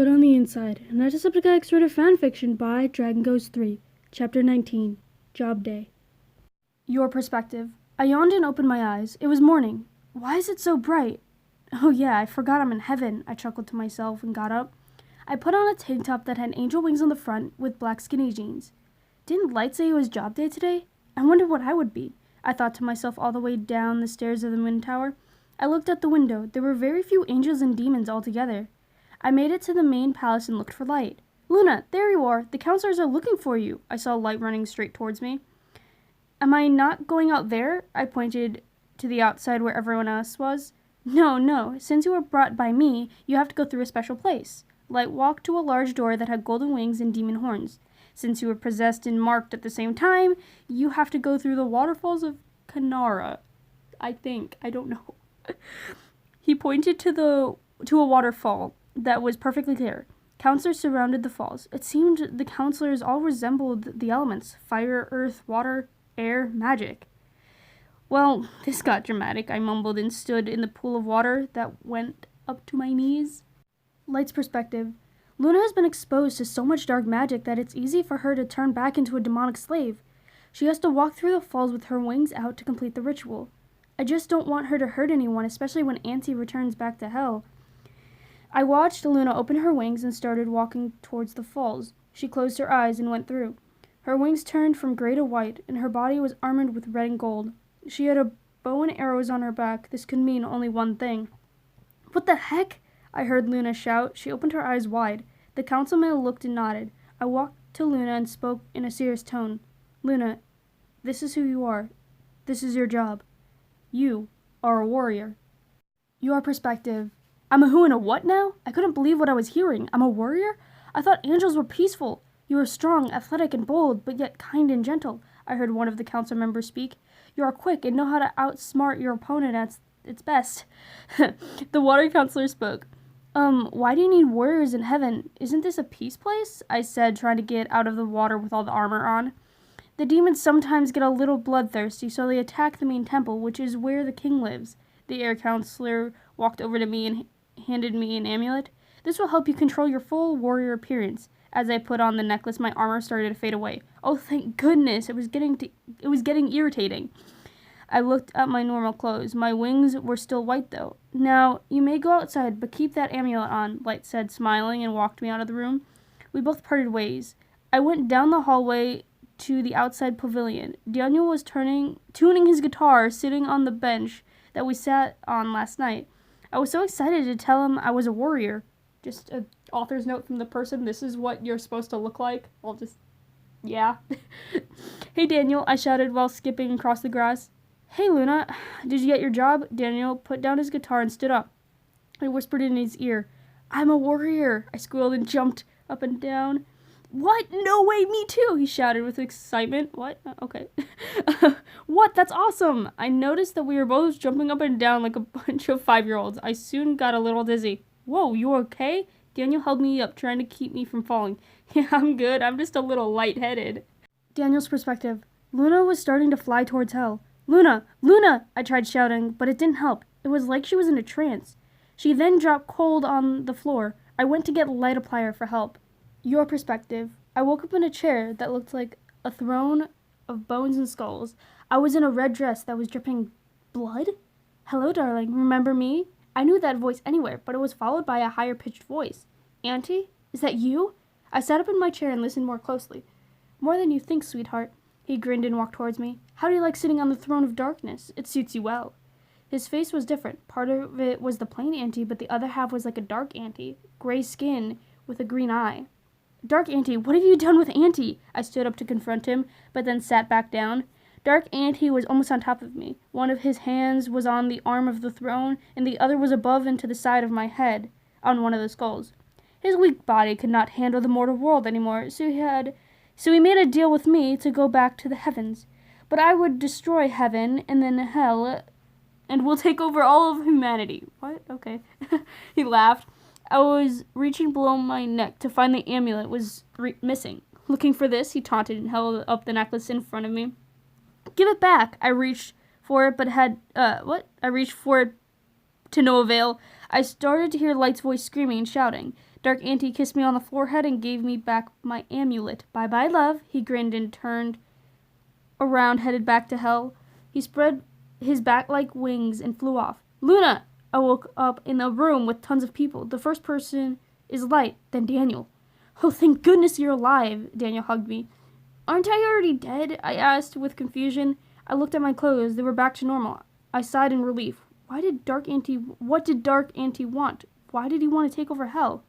Good on the Inside, an Antisepticeye X-rated fanfiction by Dragon Ghost 3, Chapter 19, Job Day. Your perspective. I yawned and opened my eyes. It was morning. Why is it so bright? Oh yeah, I forgot I'm in heaven, I chuckled to myself and got up. I put on a tank top that had angel wings on the front with black skinny jeans. Didn't Light say it was job day today? I wonder what I would be. I thought to myself all the way down the stairs of the wind tower. I looked at the window. There were very few angels and demons altogether. I made it to the main palace and looked for Light. Luna, there you are. The counselors are looking for you. I saw Light running straight towards me. Am I not going out there? I pointed to the outside where everyone else was. No. Since you were brought by me, you have to go through a special place. Light walked to a large door that had golden wings and demon horns. Since you were possessed and marked at the same time, you have to go through the waterfalls of Kanara. I think. I don't know. He pointed to a waterfall that was perfectly clear. Counselors surrounded the falls. It seemed the counselors all resembled the elements: fire, earth, water, air, magic. Well, this got dramatic, I mumbled and stood in the pool of water that went up to my knees. Light's perspective. Luna has been exposed to so much dark magic that it's easy for her to turn back into a demonic slave. She has to walk through the falls with her wings out to complete the ritual. I just don't want her to hurt anyone, especially when Auntie returns back to hell. I watched Luna open her wings and started walking towards the falls. She closed her eyes and went through. Her wings turned from gray to white, and her body was armored with red and gold. She had a bow and arrows on her back. This could mean only one thing. What the heck? I heard Luna shout. She opened her eyes wide. The councilman looked and nodded. I walked to Luna and spoke in a serious tone. Luna, this is who you are. This is your job. You are a warrior. Your perspective. I'm a who and a what now? I couldn't believe what I was hearing. I'm a warrior? I thought angels were peaceful. You are strong, athletic, and bold, but yet kind and gentle. I heard one of the council members speak. You are quick and know how to outsmart your opponent at its best. The water counselor spoke. Why do you need warriors in heaven? Isn't this a peace place? I said, trying to get out of the water with all the armor on. The demons sometimes get a little bloodthirsty, so they attack the main temple, which is where the king lives. The air counselor walked over to me and handed me an amulet. This will help you control your full warrior appearance. As I put on the necklace, my armor started to fade away. Oh, thank goodness! It was getting irritating. I looked at my normal clothes. My wings were still white, though. Now, you may go outside, but keep that amulet on, Light said, smiling, and walked me out of the room. We both parted ways. I went down the hallway to the outside pavilion. Daniel was tuning his guitar, sitting on the bench that we sat on last night. I was so excited to tell him I was a warrior. Just an author's note from the person. This is what you're supposed to look like. Yeah. Hey, Daniel, I shouted while skipping across the grass. Hey, Luna, did you get your job? Daniel put down his guitar and stood up. I whispered in his ear, I'm a warrior. I squealed and jumped up and down. What? No way, me too, he shouted with excitement. What? Okay. What? That's awesome. I noticed that we were both jumping up and down like a bunch of 5-year-olds. I soon got a little dizzy. Whoa, you okay? Daniel held me up, trying to keep me from falling. Yeah, I'm good. I'm just a little lightheaded. Daniel's perspective. Luna was starting to fly towards hell. Luna! Luna! I tried shouting, but it didn't help. It was like she was in a trance. She then dropped cold on the floor. I went to get light applier for help. Your perspective. I woke up in a chair that looked like a throne of bones and skulls. I was in a red dress that was dripping blood? Hello, darling. Remember me? I knew that voice anywhere, but it was followed by a higher-pitched voice. Auntie? Is that you? I sat up in my chair and listened more closely. More than you think, sweetheart. He grinned and walked towards me. How do you like sitting on the throne of darkness? It suits you well. His face was different. Part of it was the plain Auntie, but the other half was like a dark Auntie, gray skin with a green eye. Dark Auntie, what have you done with Auntie? I stood up to confront him, but then sat back down. Dark Auntie was almost on top of me. One of his hands was on the arm of the throne, and the other was above and to the side of my head, on one of the skulls. His weak body could not handle the mortal world anymore, so he made a deal with me to go back to the heavens. But I would destroy heaven and then hell, and will take over all of humanity. What? Okay. He laughed. I was reaching below my neck to find the amulet was missing. Looking for this, he taunted and held up the necklace in front of me. Give it back. I reached for it, but I reached for it to no avail. I started to hear Light's voice screaming and shouting. Dark Auntie kissed me on the forehead and gave me back my amulet. Bye-bye, love. He grinned and turned around, headed back to hell. He spread his bat-like wings and flew off. Luna! I woke up in a room with tons of people. The first person is Light, then Daniel. Oh, thank goodness you're alive, Daniel hugged me. Aren't I already dead? I asked with confusion. I looked at my clothes. They were back to normal. I sighed in relief. What did Dark Auntie want? Why did he want to take over hell?